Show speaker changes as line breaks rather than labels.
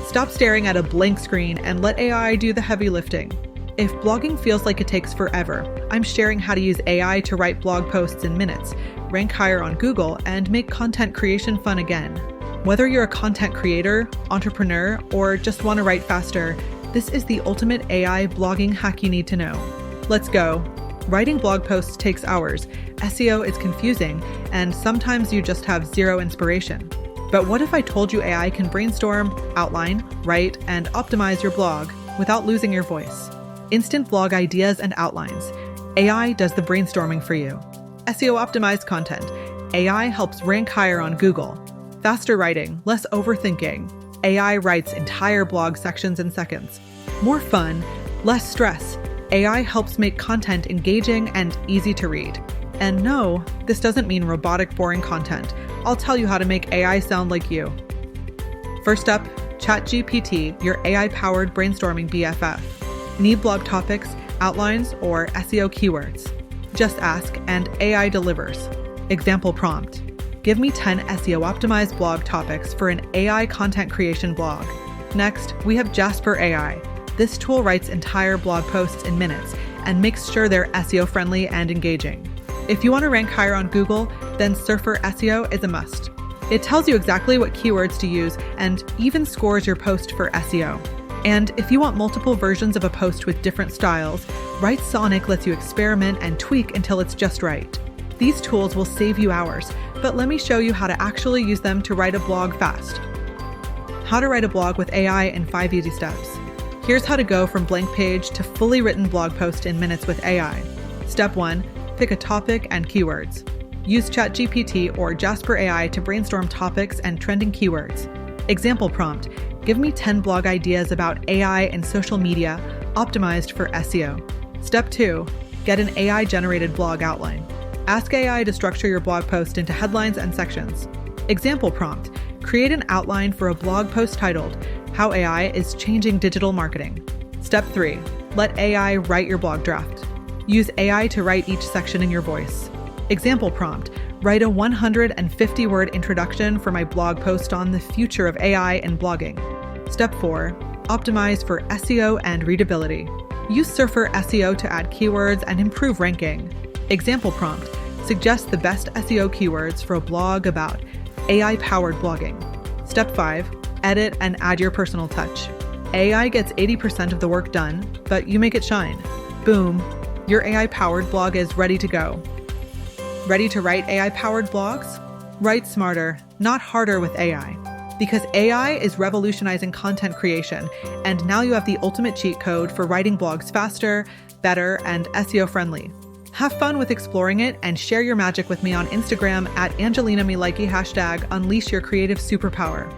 Stop staring at a blank screen and let AI do the heavy lifting. If blogging feels like it takes forever, I'm sharing how to use AI to write blog posts in minutes, rank higher on Google, and make content creation fun again. Whether you're a content creator, entrepreneur, or just want to write faster, this is the ultimate AI blogging hack you need to know. Let's go. Writing blog posts takes hours, SEO is confusing, and sometimes you just have zero inspiration. But what if I told you AI can brainstorm, outline, write, and optimize your blog without losing your voice? Instant blog ideas and outlines. AI does the brainstorming for you. SEO-optimized content. AI helps rank higher on Google. Faster writing, less overthinking. AI writes entire blog sections in seconds. More fun, less stress. AI helps make content engaging and easy to read. And no, this doesn't mean robotic, boring content. I'll tell you how to make AI sound like you. First up, ChatGPT, your AI-powered brainstorming BFF. Need blog topics, outlines, or SEO keywords? Just ask, and AI delivers. Example prompt. Give me 10 SEO-optimized blog topics for an AI content creation blog. Next, we have Jasper AI. This tool writes entire blog posts in minutes and makes sure they're SEO-friendly and engaging. If you want to rank higher on Google, then Surfer SEO is a must. It tells you exactly what keywords to use and even scores your post for SEO. And if you want multiple versions of a post with different styles, Write Sonic lets you experiment and tweak until it's just right. These tools will save you hours, but let me show you how to actually use them to write a blog fast. How to write a blog with AI in 5 easy steps. Here's how to go from blank page to fully written blog post in minutes with AI. Step 1. Pick a topic and keywords. Use ChatGPT or Jasper AI to brainstorm topics and trending keywords. Example prompt. Give me 10 blog ideas about AI and social media optimized for SEO. Step 2. Get an AI-generated blog outline. Ask AI to structure your blog post into headlines and sections. Example prompt. Create an outline for a blog post titled, How AI is Changing Digital Marketing. Step 3. Let AI write your blog draft. Use AI to write each section in your voice. Example prompt. Write a 150-word introduction for my blog post on the future of AI and blogging. Step 4. Optimize for SEO and readability. Use Surfer SEO to add keywords and improve ranking. Example prompt. Suggest the best SEO keywords for a blog about AI-powered blogging. Step 5. Edit and add your personal touch. AI gets 80% of the work done, but you make it shine. Boom. Your AI-powered blog is ready to go. Ready to write AI-powered blogs? Write smarter, not harder with AI. Because AI is revolutionizing content creation, and now you have the ultimate cheat code for writing blogs faster, better, and SEO-friendly. Have fun with exploring it and share your magic with me on Instagram @AngelinaMilajki #unleash your creative superpower.